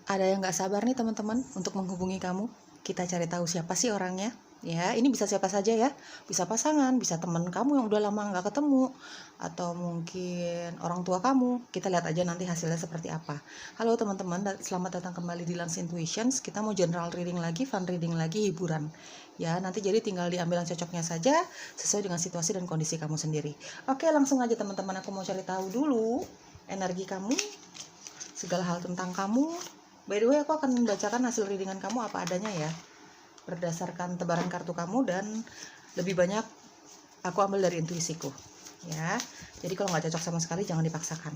Ada yang nggak sabar nih teman-teman untuk menghubungi kamu. Kita cari tahu siapa sih orangnya. Ya, ini bisa siapa saja ya. Bisa pasangan, bisa teman kamu yang udah lama nggak ketemu, atau mungkin orang tua kamu. Kita lihat aja nanti hasilnya seperti apa. Halo teman-teman, selamat datang kembali di Lance Intuitions. Kita mau general reading lagi, fun reading lagi, hiburan. Ya, nanti jadi tinggal diambil yang cocoknya saja sesuai dengan situasi dan kondisi kamu sendiri. Oke, langsung aja teman-teman, aku mau cari tahu dulu energi kamu, segala hal tentang kamu. By the way, aku akan membacakan hasil readingan kamu apa adanya ya, berdasarkan tebaran kartu kamu, dan lebih banyak aku ambil dari intuisiku ya. Jadi kalau nggak cocok sama sekali jangan dipaksakan.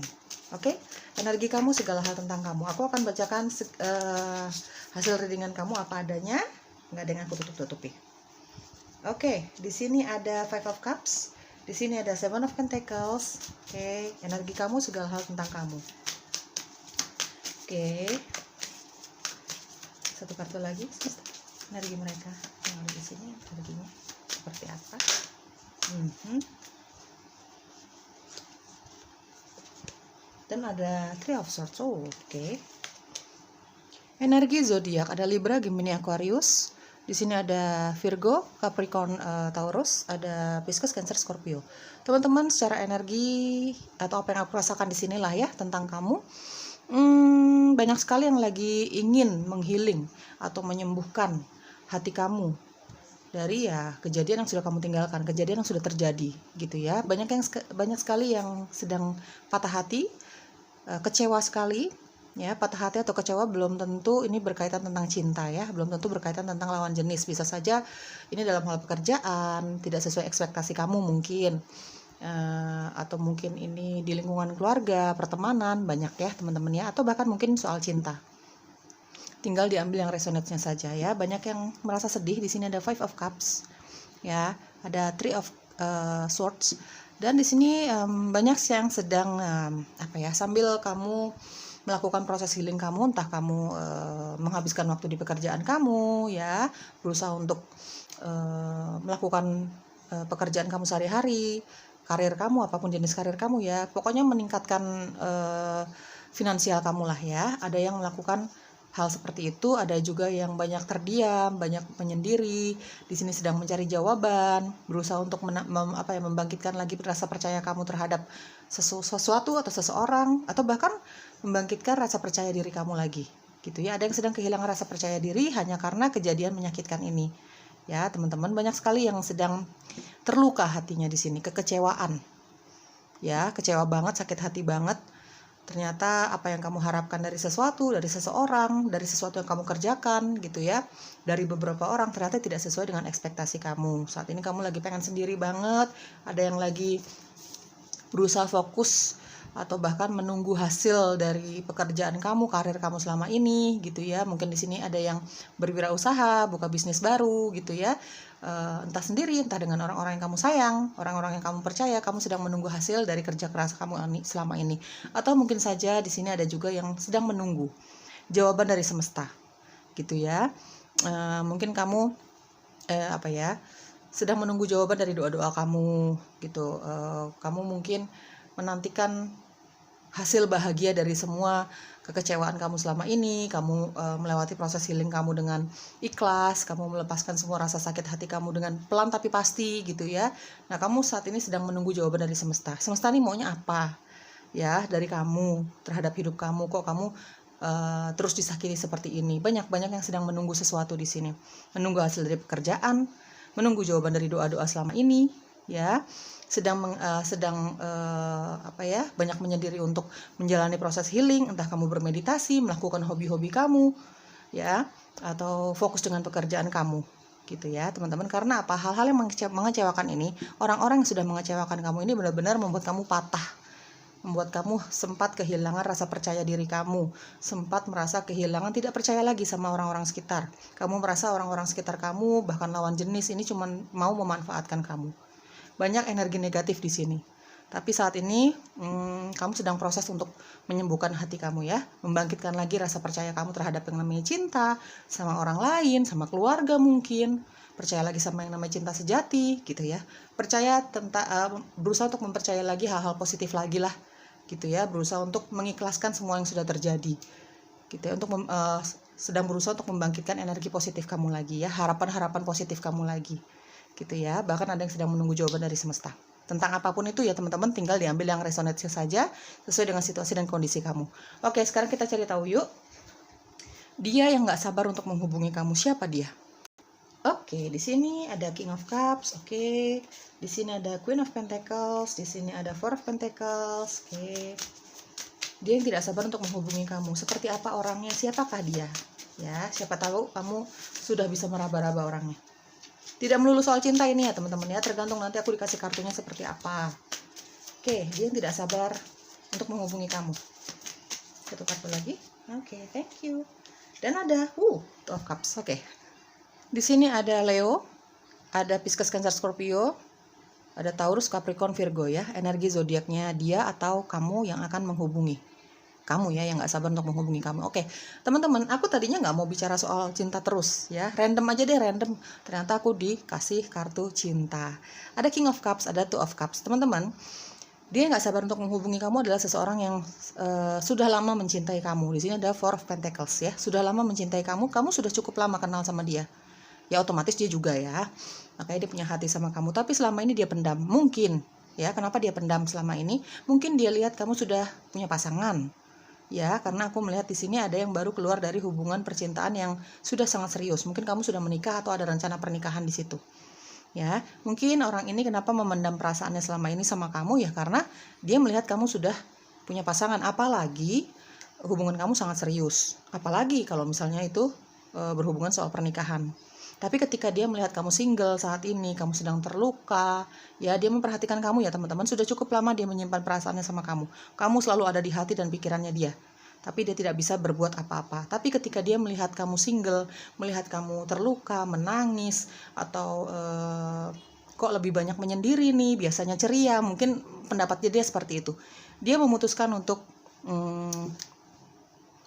Oke, energi kamu, segala hal tentang kamu. Aku akan bacakan hasil readingan kamu apa adanya, nggak dengan aku tutup-tutupi. Oke, di sini ada Five of Cups, di sini ada Seven of Pentacles. Oke, energi kamu, segala hal tentang kamu. Oke, satu kartu lagi, energi mereka yang ada di sini, energinya seperti apa? Dan ada Three of Swords. Oke. Energi zodiak ada Libra, Gemini, Aquarius. Di sini ada Virgo, Capricorn, Taurus, ada Pisces, Cancer, Scorpio. Teman-teman, secara energi atau apa yang aku rasakan di sinilah ya tentang kamu. Banyak sekali yang lagi ingin menghealing atau menyembuhkan hati kamu dari ya kejadian yang sudah kamu tinggalkan, kejadian yang sudah terjadi gitu ya. Banyak sekali yang sedang patah hati, kecewa sekali ya. Patah hati atau kecewa belum tentu ini berkaitan tentang cinta ya, belum tentu berkaitan tentang lawan jenis. Bisa saja ini dalam hal pekerjaan tidak sesuai ekspektasi kamu mungkin, atau mungkin ini di lingkungan keluarga, pertemanan, banyak ya teman-teman ya, atau bahkan mungkin soal cinta. Tinggal diambil yang resonate-nya saja ya. Banyak yang merasa sedih. Di sini ada Five of Cups ya, ada Three of Swords, dan di sini banyak yang sedang sambil kamu melakukan proses healing kamu, entah kamu menghabiskan waktu di pekerjaan kamu ya, berusaha untuk melakukan pekerjaan kamu sehari-hari, karir kamu, apapun jenis karir kamu ya, pokoknya meningkatkan finansial kamu lah ya. Ada yang melakukan hal seperti itu, ada juga yang banyak terdiam, banyak menyendiri. Di sini sedang mencari jawaban, berusaha untuk membangkitkan lagi rasa percaya kamu terhadap sesuatu atau seseorang, atau bahkan membangkitkan rasa percaya diri kamu lagi gitu ya. Ada yang sedang kehilangan rasa percaya diri hanya karena kejadian menyakitkan ini ya teman-teman. Banyak sekali yang sedang terluka hatinya di sini, kekecewaan ya, kecewa banget, sakit hati banget. Ternyata apa yang kamu harapkan dari sesuatu, dari seseorang, dari sesuatu yang kamu kerjakan gitu ya, dari beberapa orang, ternyata tidak sesuai dengan ekspektasi kamu. Saat ini kamu lagi pengen sendiri banget. Ada yang lagi berusaha fokus atau bahkan menunggu hasil dari pekerjaan kamu, karir kamu selama ini gitu ya. Mungkin di sini ada yang berwirausaha, buka bisnis baru gitu ya. Entah sendiri, entah dengan orang-orang yang kamu sayang, orang-orang yang kamu percaya. Kamu sedang menunggu hasil dari kerja keras kamu selama ini. Atau mungkin saja di sini ada juga yang sedang menunggu jawaban dari semesta gitu ya. Mungkin kamu sedang menunggu jawaban dari doa-doa kamu gitu. Kamu mungkin menantikan hasil bahagia dari semua kekecewaan kamu selama ini. Kamu melewati proses healing kamu dengan ikhlas, kamu melepaskan semua rasa sakit hati kamu dengan pelan tapi pasti gitu ya. Nah, kamu saat ini sedang menunggu jawaban dari semesta. Semesta ini maunya apa ya dari kamu, terhadap hidup kamu. Kok kamu terus disakiti seperti ini? Banyak yang sedang menunggu sesuatu di sini, menunggu hasil dari pekerjaan, menunggu jawaban dari doa-doa selama ini ya. Banyak menyendiri untuk menjalani proses healing, entah kamu bermeditasi, melakukan hobi-hobi kamu ya, atau fokus dengan pekerjaan kamu gitu ya teman-teman. Karena apa? Hal-hal yang mengecewakan ini, orang-orang yang sudah mengecewakan kamu ini benar-benar membuat kamu patah, membuat kamu sempat kehilangan rasa percaya diri kamu, sempat merasa kehilangan, tidak percaya lagi sama orang-orang sekitar. Kamu merasa orang-orang sekitar kamu, bahkan lawan jenis ini cuma mau memanfaatkan kamu. Banyak energi negatif di sini. Tapi saat ini kamu sedang proses untuk menyembuhkan hati kamu ya, membangkitkan lagi rasa percaya kamu terhadap yang namanya cinta, sama orang lain, sama keluarga mungkin. Percaya lagi sama yang namanya cinta sejati gitu ya. Berusaha untuk mempercayai lagi hal-hal positif lagi lah gitu ya, berusaha untuk mengikhlaskan semua yang sudah terjadi gitu ya, sedang berusaha untuk membangkitkan energi positif kamu lagi ya, harapan-harapan positif kamu lagi gitu ya. Bahkan ada yang sedang menunggu jawaban dari semesta tentang apapun itu ya teman-teman, tinggal diambil yang resonate saja sesuai dengan situasi dan kondisi kamu. Oke, sekarang kita cari tahu yuk, dia yang nggak sabar untuk menghubungi kamu, siapa dia? Oke, di sini ada King of Cups. Oke, di sini ada Queen of Pentacles. Di sini ada Four of Pentacles. Oke, dia yang tidak sabar untuk menghubungi kamu. Seperti apa orangnya? Siapakah dia? Ya, siapa tahu kamu sudah bisa meraba-raba orangnya. Tidak melulu soal cinta ini ya teman-teman ya, tergantung nanti aku dikasih kartunya seperti apa. Oke, dia yang tidak sabar untuk menghubungi kamu. Satu kartu lagi. Oke, thank you. Dan ada Two of Cups. Oke. Di sini ada Leo, ada Pisces, Cancer, Scorpio, ada Taurus, Capricorn, Virgo ya. Energi zodiaknya dia atau kamu yang akan menghubungi kamu ya, yang nggak sabar untuk menghubungi kamu. Oke, teman-teman, aku tadinya nggak mau bicara soal cinta terus ya, random aja deh, random. Ternyata aku dikasih kartu cinta. Ada King of Cups, ada Two of Cups. Teman-teman, dia nggak sabar untuk menghubungi kamu adalah seseorang yang sudah lama mencintai kamu. Di sini ada Four of Pentacles ya, sudah lama mencintai kamu, kamu sudah cukup lama kenal sama dia. Ya otomatis dia juga ya, makanya dia punya hati sama kamu. Tapi selama ini dia pendam, mungkin ya. Kenapa dia pendam selama ini? Mungkin dia lihat kamu sudah punya pasangan. Ya, karena aku melihat di sini ada yang baru keluar dari hubungan percintaan yang sudah sangat serius. Mungkin kamu sudah menikah atau ada rencana pernikahan di situ. Ya, mungkin orang ini kenapa memendam perasaannya selama ini sama kamu ya, karena dia melihat kamu sudah punya pasangan. Apalagi hubungan kamu sangat serius. Apalagi kalau misalnya itu berhubungan soal pernikahan. Tapi ketika dia melihat kamu single saat ini, kamu sedang terluka, ya dia memperhatikan kamu ya teman-teman. Sudah cukup lama dia menyimpan perasaannya sama kamu. Kamu selalu ada di hati dan pikirannya dia. Tapi dia tidak bisa berbuat apa-apa. Tapi ketika dia melihat kamu single, melihat kamu terluka, menangis, atau kok lebih banyak menyendiri nih, biasanya ceria, mungkin pendapatnya dia seperti itu. Dia memutuskan untuk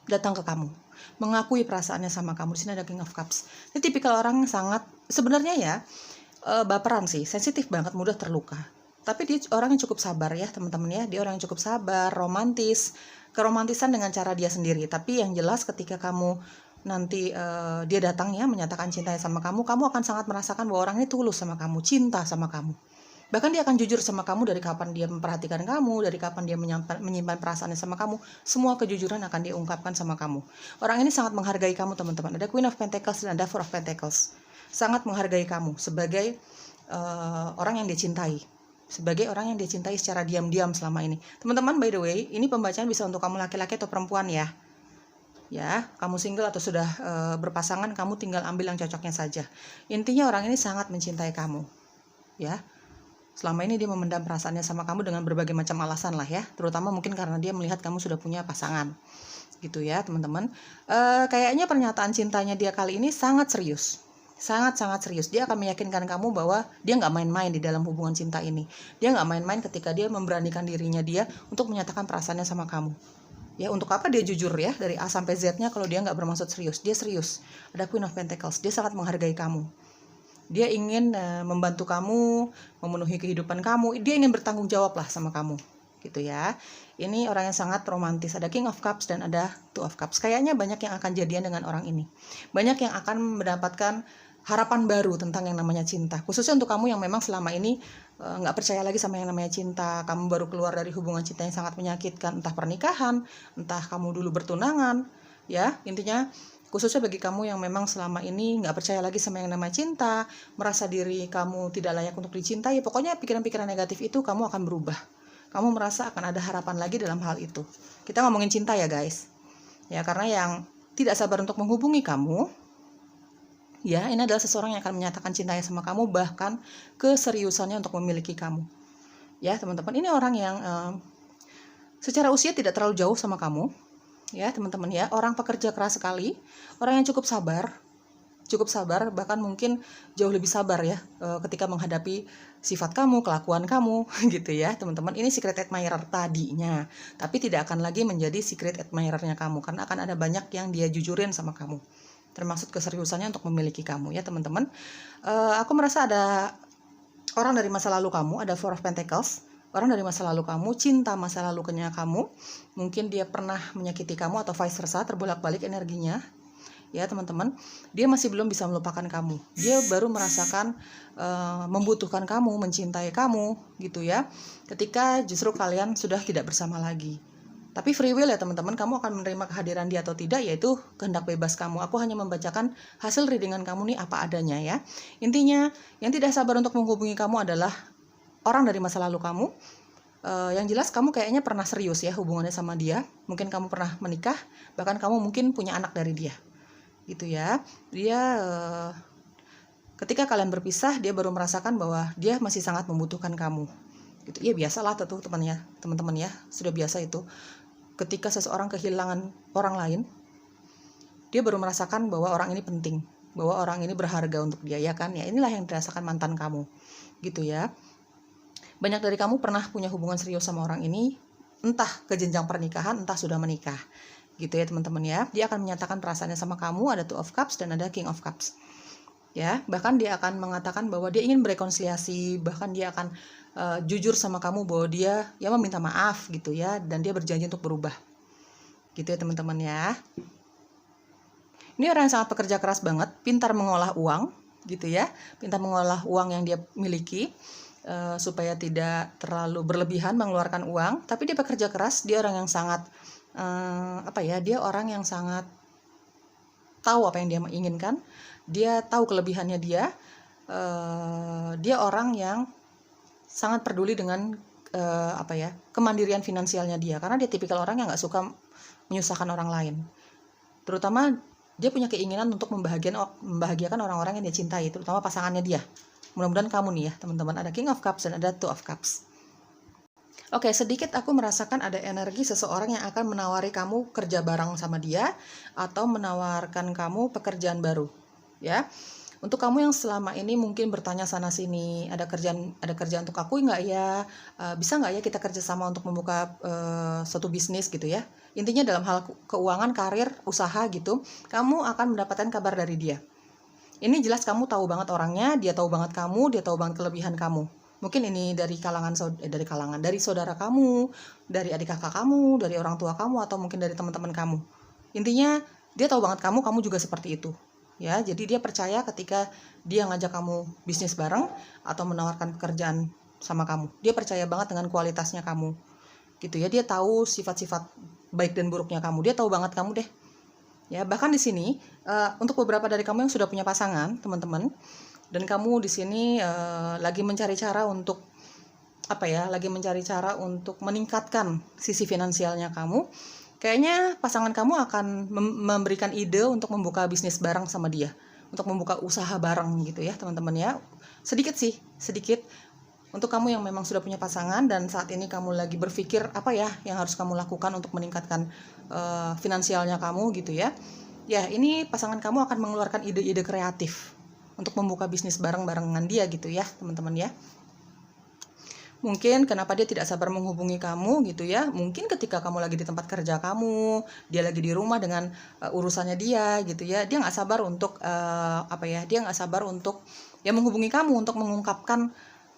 datang ke kamu, mengakui perasaannya sama kamu. Di sini ada King of Cups. Ini tipikal orang yang sangat, sebenarnya ya, baperan sih, sensitif banget, mudah terluka. Tapi dia orang yang cukup sabar ya teman-teman ya. Dia orang yang cukup sabar, romantis, keromantisan dengan cara dia sendiri. Tapi yang jelas ketika kamu nanti dia datang ya menyatakan cintanya sama kamu, kamu akan sangat merasakan bahwa orang ini tulus sama kamu, cinta sama kamu. Bahkan dia akan jujur sama kamu dari kapan dia memperhatikan kamu, dari kapan dia menyimpan perasaannya sama kamu. Semua kejujuran akan dia ungkapkan sama kamu. Orang ini sangat menghargai kamu teman-teman. Ada Queen of Pentacles dan ada Four of Pentacles. Sangat menghargai kamu sebagai orang yang dia cintai. Sebagai orang yang dia cintai secara diam-diam selama ini. Teman-teman, by the way, ini pembacaan bisa untuk kamu laki-laki atau perempuan ya. Ya, kamu single atau sudah berpasangan, kamu tinggal ambil yang cocoknya saja. Intinya orang ini sangat mencintai kamu. Ya. Selama ini dia memendam perasaannya sama kamu dengan berbagai macam alasan lah ya. Terutama mungkin karena dia melihat kamu sudah punya pasangan. Gitu ya teman-teman. Kayaknya pernyataan cintanya dia kali ini sangat serius. Sangat-sangat serius. Dia akan meyakinkan kamu bahwa dia nggak main-main di dalam hubungan cinta ini. Dia nggak main-main ketika dia memberanikan dirinya dia untuk menyatakan perasaannya sama kamu. Ya, untuk apa dia jujur ya, dari A sampai Z-nya kalau dia nggak bermaksud serius. Dia serius. Ada Queen of Pentacles. Dia sangat menghargai kamu. Dia ingin membantu kamu, memenuhi kehidupan kamu. Dia ingin bertanggung jawab lah sama kamu, gitu ya. Ini orang yang sangat romantis. Ada King of Cups dan ada Two of Cups. Kayaknya banyak yang akan jadian dengan orang ini. Banyak yang akan mendapatkan harapan baru tentang yang namanya cinta. Khususnya untuk kamu yang memang selama ini nggak percaya lagi sama yang namanya cinta. Kamu baru keluar dari hubungan cinta yang sangat menyakitkan, entah pernikahan, entah kamu dulu bertunangan. Ya, intinya khususnya bagi kamu yang memang selama ini nggak percaya lagi sama yang namanya cinta, merasa diri kamu tidak layak untuk dicintai, pokoknya pikiran-pikiran negatif itu kamu akan berubah. Kamu merasa akan ada harapan lagi dalam hal itu. Kita ngomongin cinta ya guys. Ya, karena yang tidak sabar untuk menghubungi kamu, ya ini adalah seseorang yang akan menyatakan cintanya sama kamu, bahkan keseriusannya untuk memiliki kamu. Ya teman-teman, ini orang yang secara usia tidak terlalu jauh sama kamu. Ya teman-teman ya, orang pekerja keras sekali, orang yang cukup sabar, bahkan mungkin jauh lebih sabar ya ketika menghadapi sifat kamu, kelakuan kamu gitu ya teman-teman. Ini secret admirer tadinya, tapi tidak akan lagi menjadi secret admirernya kamu, karena akan ada banyak yang dia jujurin sama kamu, termasuk keseriusannya untuk memiliki kamu ya teman-teman. Aku merasa ada orang dari masa lalu kamu, ada Four of Pentacles. orang dari masa lalu kamu, cinta masa lalunya kamu. Mungkin dia pernah menyakiti kamu atau vice versa, terbolak-balik energinya. Ya teman-teman, dia masih belum bisa melupakan kamu. Dia baru merasakan membutuhkan kamu, mencintai kamu gitu ya. Ketika justru kalian sudah tidak bersama lagi. Tapi free will ya teman-teman, kamu akan menerima kehadiran dia atau tidak, yaitu kehendak bebas kamu. Aku hanya membacakan hasil readingan kamu nih apa adanya ya. Intinya, yang tidak sabar untuk menghubungi kamu adalah orang dari masa lalu kamu. Yang jelas kamu kayaknya pernah serius ya hubungannya sama dia. Mungkin kamu pernah menikah, bahkan kamu mungkin punya anak dari dia. Gitu ya. Dia ketika kalian berpisah, dia baru merasakan bahwa dia masih sangat membutuhkan kamu. Gitu. Ya biasalah tuh teman-teman ya, sudah biasa itu. Ketika seseorang kehilangan orang lain, dia baru merasakan bahwa orang ini penting, bahwa orang ini berharga untuk dia, ya kan? Ya inilah yang dirasakan mantan kamu. Gitu ya. Banyak dari kamu pernah punya hubungan serius sama orang ini, entah ke jenjang pernikahan, entah sudah menikah. Gitu ya teman-teman ya. Dia akan menyatakan perasaannya sama kamu, ada Two of Cups dan ada King of Cups. Ya, bahkan dia akan mengatakan bahwa dia ingin berekonsiliasi, bahkan dia akan jujur sama kamu bahwa dia ya meminta maaf gitu ya, dan dia berjanji untuk berubah. Gitu ya teman-teman ya. Ini orang yang sangat pekerja keras banget, pintar mengolah uang gitu ya, pintar mengolah uang yang dia miliki supaya tidak terlalu berlebihan mengeluarkan uang, tapi dia pekerja keras, dia orang yang sangat dia orang yang sangat tahu apa yang dia inginkan, dia tahu kelebihannya dia orang yang sangat peduli dengan kemandirian finansialnya dia, karena dia tipikal orang yang nggak suka menyusahkan orang lain, terutama dia punya keinginan untuk membahagiakan orang-orang yang dia cintai, terutama pasangannya dia. Mudah-mudahan kamu nih ya teman-teman, ada King of Cups dan ada Two of Cups. Oke, sedikit aku merasakan ada energi seseorang yang akan menawari kamu kerja bareng sama dia atau menawarkan kamu pekerjaan baru, ya. Untuk kamu yang selama ini mungkin bertanya sana sini, ada kerjaan untuk aku nggak ya? Bisa nggak ya kita kerjasama untuk membuka suatu bisnis gitu ya? Intinya dalam hal keuangan, karir, usaha gitu, kamu akan mendapatkan kabar dari dia. Ini jelas kamu tahu banget orangnya, dia tahu banget kamu, dia tahu banget kelebihan kamu. Mungkin ini dari saudara kamu, dari adik kakak kamu, dari orang tua kamu, atau mungkin dari teman-teman kamu. Intinya dia tahu banget kamu juga seperti itu. Ya, jadi dia percaya ketika dia ngajak kamu bisnis bareng atau menawarkan pekerjaan sama kamu. Dia percaya banget dengan kualitasnya kamu. Gitu ya, dia tahu sifat-sifat baik dan buruknya kamu. Dia tahu banget kamu deh. Ya, bahkan di sini untuk beberapa dari kamu yang sudah punya pasangan, teman-teman, dan kamu di sini lagi mencari cara untuk meningkatkan sisi finansialnya kamu. Kayaknya pasangan kamu akan memberikan ide untuk membuka bisnis bareng sama dia, untuk membuka usaha bareng gitu ya teman-teman ya. Sedikit untuk kamu yang memang sudah punya pasangan dan saat ini kamu lagi berpikir apa ya yang harus kamu lakukan untuk meningkatkan finansialnya kamu gitu ya. Ya, ini pasangan kamu akan mengeluarkan ide-ide kreatif untuk membuka bisnis bareng-barengan dia gitu ya teman-teman ya. Mungkin kenapa dia tidak sabar menghubungi kamu gitu ya, mungkin ketika kamu lagi di tempat kerja kamu, dia lagi di rumah dengan urusannya dia gitu ya, dia nggak sabar untuk menghubungi kamu untuk mengungkapkan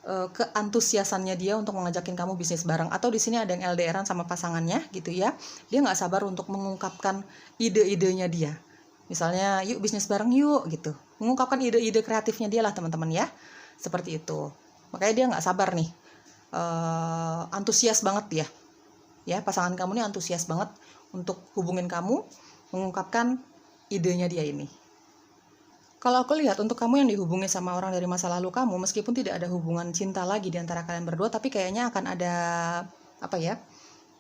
keantusiasannya dia untuk mengajakin kamu bisnis bareng. Atau di sini ada yang LDRan sama pasangannya gitu ya, dia nggak sabar untuk mengungkapkan ide-idenya dia, misalnya yuk bisnis bareng yuk gitu, mengungkapkan ide-ide kreatifnya dia lah teman-teman ya, seperti itu. Makanya dia nggak sabar nih, antusias banget ya pasangan kamu nih antusias banget untuk hubungin kamu, mengungkapkan idenya dia ini. Kalau aku lihat untuk kamu yang dihubungi sama orang dari masa lalu kamu, meskipun tidak ada hubungan cinta lagi di antara kalian berdua, tapi kayaknya akan ada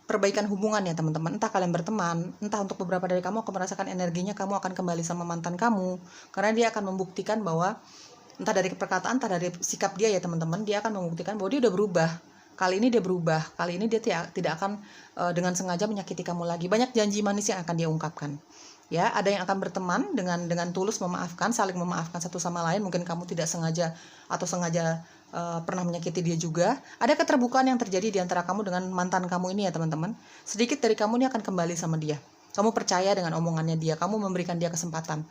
perbaikan hubungan ya teman-teman. Entah kalian berteman, entah untuk beberapa dari kamu akan merasakan energinya kamu akan kembali sama mantan kamu, karena dia akan membuktikan bahwa entah dari perkataan, entah dari sikap dia ya teman-teman, dia akan membuktikan bahwa dia udah berubah. Kali ini dia berubah, kali ini dia tidak akan dengan sengaja menyakiti kamu lagi. Banyak janji manis yang akan dia ungkapkan. Ya, ada yang akan berteman dengan tulus memaafkan, saling memaafkan satu sama lain. Mungkin kamu tidak sengaja atau sengaja pernah menyakiti dia juga. Ada keterbukaan yang terjadi di antara kamu dengan mantan kamu ini ya teman-teman. Sedikit dari kamu ini akan kembali sama dia. Kamu percaya dengan omongannya dia, kamu memberikan dia kesempatan.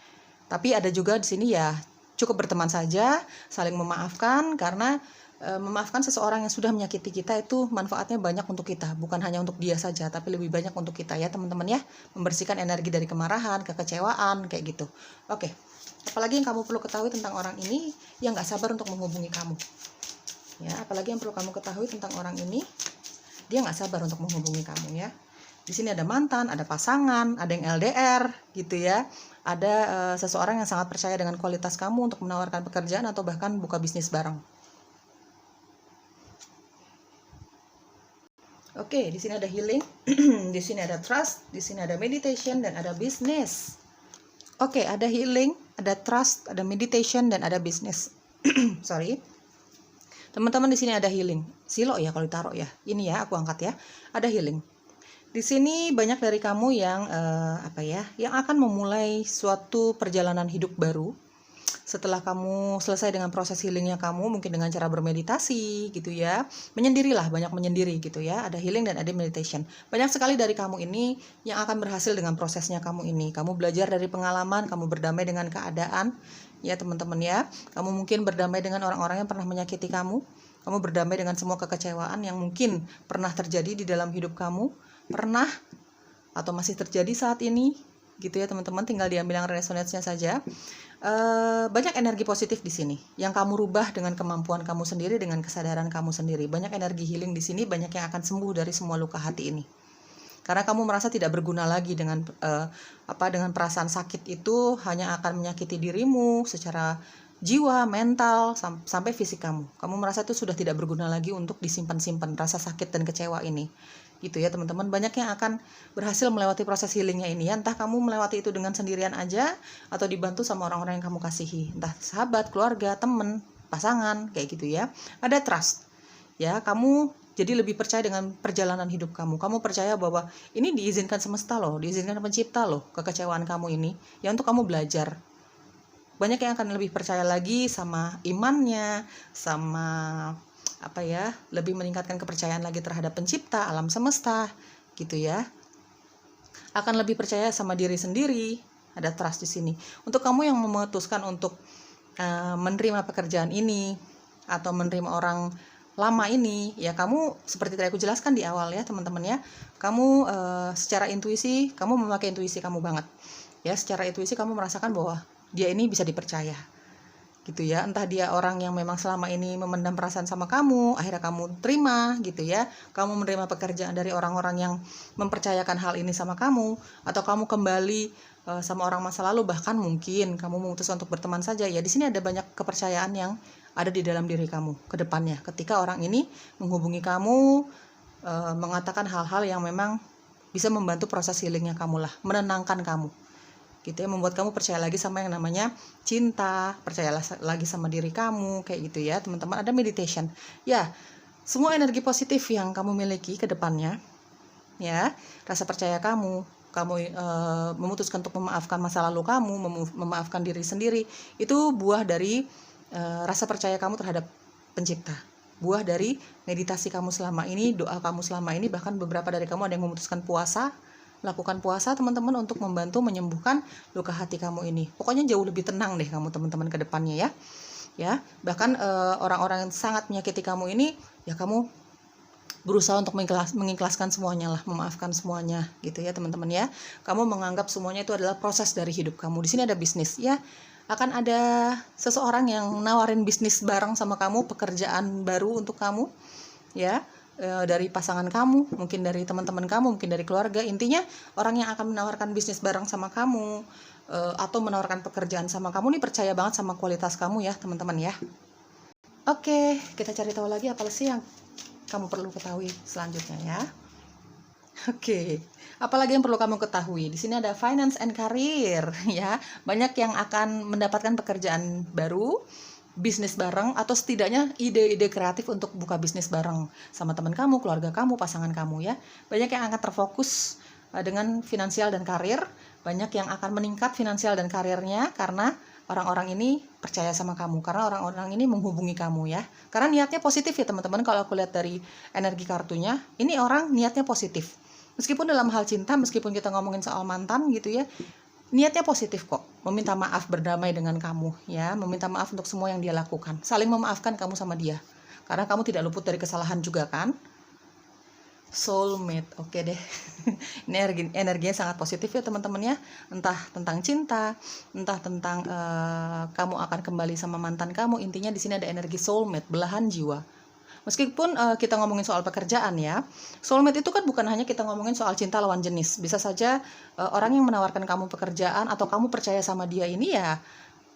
Tapi ada juga di sini ya cukup berteman saja, saling memaafkan, karena memaafkan seseorang yang sudah menyakiti kita itu manfaatnya banyak untuk kita, bukan hanya untuk dia saja, tapi lebih banyak untuk kita ya teman-teman ya. Membersihkan energi dari kemarahan, kekecewaan, kayak gitu. Oke, apalagi yang kamu perlu ketahui tentang orang ini yang gak sabar untuk menghubungi kamu. Ya, apalagi yang perlu kamu ketahui tentang orang ini, dia gak sabar untuk menghubungi kamu ya. Di sini ada mantan, ada pasangan, ada yang LDR gitu ya. Ada seseorang yang sangat percaya dengan kualitas kamu untuk menawarkan pekerjaan atau bahkan buka bisnis bareng. Oke, di sini ada healing, di sini ada trust, di sini ada meditation, dan ada business. Oke, ada healing, ada trust, ada meditation, dan ada business. Sorry. Teman-teman, di sini ada healing. Silo ya kalau ditaruh ya. Ini ya, aku angkat ya. Ada healing. Di sini banyak dari kamu yang yang akan memulai suatu perjalanan hidup baru. Setelah kamu selesai dengan proses healingnya kamu, mungkin dengan cara bermeditasi gitu ya, menyendirilah, banyak menyendiri gitu ya, ada healing dan ada meditation. Banyak sekali dari kamu ini yang akan berhasil dengan prosesnya kamu ini. Kamu belajar dari pengalaman, kamu berdamai dengan keadaan ya teman-teman ya. Kamu mungkin berdamai dengan orang-orang yang pernah menyakiti kamu berdamai dengan semua kekecewaan yang mungkin pernah terjadi di dalam hidup kamu, pernah atau masih terjadi saat ini gitu ya teman-teman. Tinggal diambil yang resonance-nya saja. Banyak energi positif di sini yang kamu rubah dengan kemampuan kamu sendiri, dengan kesadaran kamu sendiri. Banyak energi healing di sini, banyak yang akan sembuh dari semua luka hati ini. Karena kamu merasa tidak berguna lagi dengan dengan perasaan sakit itu hanya akan menyakiti dirimu secara jiwa, mental, sampai fisik kamu. Kamu merasa itu sudah tidak berguna lagi untuk disimpan-simpan rasa sakit dan kecewa ini. Gitu ya teman-teman. Banyak yang akan berhasil melewati proses healingnya ini ya. Entah kamu melewati itu dengan sendirian aja atau dibantu sama orang-orang yang kamu kasihi, entah sahabat, keluarga, teman, pasangan, kayak gitu ya. Ada trust ya, kamu jadi lebih percaya dengan perjalanan hidup kamu. Kamu percaya bahwa ini diizinkan semesta loh, diizinkan pencipta loh, kekecewaan kamu ini ya, untuk kamu belajar. Banyak yang akan lebih percaya lagi sama imannya, sama lebih meningkatkan kepercayaan lagi terhadap pencipta, alam semesta, gitu ya. Akan lebih percaya sama diri sendiri, ada trust di sini. Untuk kamu yang memutuskan untuk menerima pekerjaan ini atau menerima orang lama ini, ya kamu seperti tadi aku jelaskan di awal ya teman-teman ya. Kamu secara intuisi, kamu memakai intuisi kamu banget. Ya, secara intuisi kamu merasakan bahwa dia ini bisa dipercaya. Gitu ya, entah dia orang yang memang selama ini memendam perasaan sama kamu, akhirnya kamu terima gitu ya, kamu menerima pekerjaan dari orang-orang yang mempercayakan hal ini sama kamu, atau kamu kembali sama orang masa lalu, bahkan mungkin kamu memutuskan untuk berteman saja ya. Di sini ada banyak kepercayaan yang ada di dalam diri kamu ke depannya ketika orang ini menghubungi kamu, mengatakan hal-hal yang memang bisa membantu proses healingnya kamu lah, menenangkan kamu gitu ya, membuat kamu percaya lagi sama yang namanya cinta, percaya lagi sama diri kamu, kayak gitu ya teman-teman. Ada meditation ya, semua energi positif yang kamu miliki ke depannya ya, rasa percaya kamu memutuskan untuk memaafkan masa lalu kamu, memaafkan diri sendiri, itu buah dari rasa percaya kamu terhadap pencipta, buah dari meditasi kamu selama ini, doa kamu selama ini. Bahkan beberapa dari kamu ada yang memutuskan puasa, lakukan puasa teman-teman untuk membantu menyembuhkan luka hati kamu ini. Pokoknya jauh lebih tenang deh kamu teman-teman ke depannya ya. Ya, bahkan orang-orang yang sangat menyakiti kamu ini ya, kamu berusaha untuk mengikhlaskan semuanya lah, memaafkan semuanya gitu ya teman-teman ya. Kamu menganggap semuanya itu adalah proses dari hidup kamu. Di sini ada bisnis ya. Akan ada seseorang yang nawarin bisnis bareng sama kamu, pekerjaan baru untuk kamu ya. Dari pasangan kamu, mungkin dari teman-teman kamu, mungkin dari keluarga. Intinya orang yang akan menawarkan bisnis bareng sama kamu atau menawarkan pekerjaan sama kamu nih percaya banget sama kualitas kamu ya teman-teman ya. Oke, kita cari tahu lagi apa sih yang kamu perlu ketahui selanjutnya ya. Oke, apalagi yang perlu kamu ketahui? Di sini ada finance and career ya. Banyak yang akan mendapatkan pekerjaan baru, bisnis bareng, atau setidaknya ide-ide kreatif untuk buka bisnis bareng sama teman kamu, keluarga kamu, pasangan kamu ya. Banyak yang akan terfokus dengan finansial dan karir. Banyak yang akan meningkat finansial dan karirnya karena orang-orang ini percaya sama kamu, karena orang-orang ini menghubungi kamu ya. Karena niatnya positif ya teman-teman. Kalau aku lihat dari energi kartunya, ini orang niatnya positif. Meskipun dalam hal cinta, meskipun kita ngomongin soal mantan gitu ya, niatnya positif kok, meminta maaf, berdamai dengan kamu ya, meminta maaf untuk semua yang dia lakukan, saling memaafkan kamu sama dia. Karena kamu tidak luput dari kesalahan juga kan. Soulmate, oke deh. Ini energinya sangat positif ya teman-teman ya. Entah tentang cinta, entah tentang kamu akan kembali sama mantan kamu. Intinya di sini ada energi soulmate, belahan jiwa. Meskipun kita ngomongin soal pekerjaan ya, soulmate itu kan bukan hanya kita ngomongin soal cinta lawan jenis. Bisa saja orang yang menawarkan kamu pekerjaan atau kamu percaya sama dia ini ya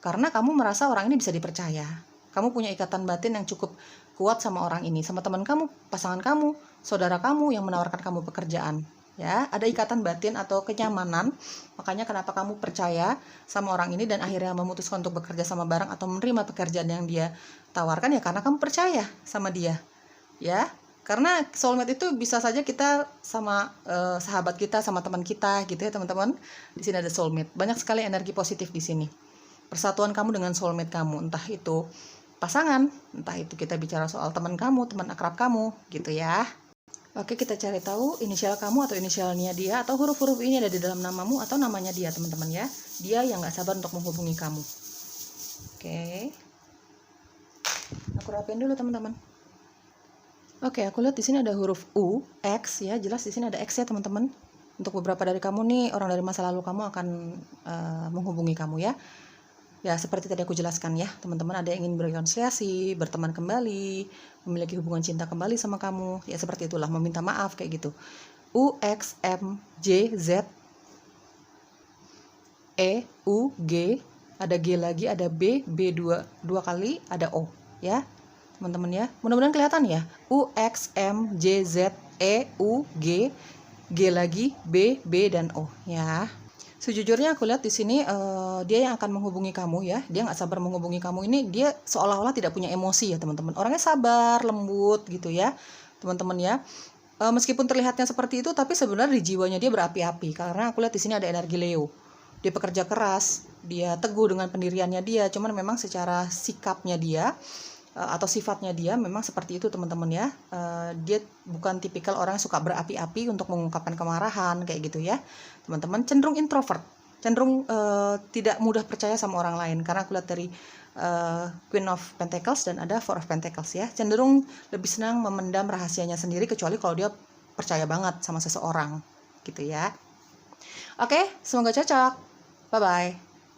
karena kamu merasa orang ini bisa dipercaya. Kamu punya ikatan batin yang cukup kuat sama orang ini, sama teman kamu, pasangan kamu, saudara kamu yang menawarkan kamu pekerjaan. Ya, ada ikatan batin atau kenyamanan. Makanya kenapa kamu percaya sama orang ini dan akhirnya memutuskan untuk bekerja sama bareng atau menerima pekerjaan yang dia tawarkan ya karena kamu percaya sama dia. Ya, karena soulmate itu bisa saja kita sama sahabat kita, sama teman kita gitu ya, teman-teman. Di sini ada soulmate. Banyak sekali energi positif di sini. Persatuan kamu dengan soulmate kamu, entah itu pasangan, entah itu kita bicara soal teman kamu, teman akrab kamu, gitu ya. Oke, kita cari tahu inisial kamu atau inisialnya dia, atau huruf-huruf ini ada di dalam namamu atau namanya dia, teman-teman ya. Dia yang gak sabar untuk menghubungi kamu. Oke. Aku rapiin dulu, teman-teman. Oke, aku lihat di sini ada huruf U, X ya, jelas di sini ada X ya, teman-teman. Untuk beberapa dari kamu nih, orang dari masa lalu kamu akan menghubungi kamu ya. Ya, seperti tadi aku jelaskan ya, teman-teman ada yang ingin berrekonsiliasi, berteman kembali, memiliki hubungan cinta kembali sama kamu. Ya, seperti itulah, meminta maaf kayak gitu. U, X, M, J, Z, E, U, G, ada G lagi, ada B dua kali, ada O ya. Teman-teman ya, mudah-mudahan kelihatan ya. U, X, M, J, Z, E, U, G, G lagi, B dan O ya. Sejujurnya aku lihat di sini dia yang akan menghubungi kamu ya, dia nggak sabar menghubungi kamu ini, dia seolah-olah tidak punya emosi ya teman-teman. Orangnya sabar, lembut gitu ya teman-teman ya. Meskipun terlihatnya seperti itu, tapi sebenarnya di jiwanya dia berapi-api. Karena aku lihat di sini ada energi Leo. Dia pekerja keras, dia teguh dengan pendiriannya dia. Cuman memang secara sikapnya dia atau sifatnya dia memang seperti itu teman-teman ya. Dia bukan tipikal orang yang suka berapi-api untuk mengungkapkan kemarahan kayak gitu ya teman-teman. Cenderung introvert, cenderung tidak mudah percaya sama orang lain. Karena aku lihat dari Queen of Pentacles dan ada Four of Pentacles ya, cenderung lebih senang memendam rahasianya sendiri, kecuali kalau dia percaya banget sama seseorang gitu ya. Oke, semoga cocok. Bye bye.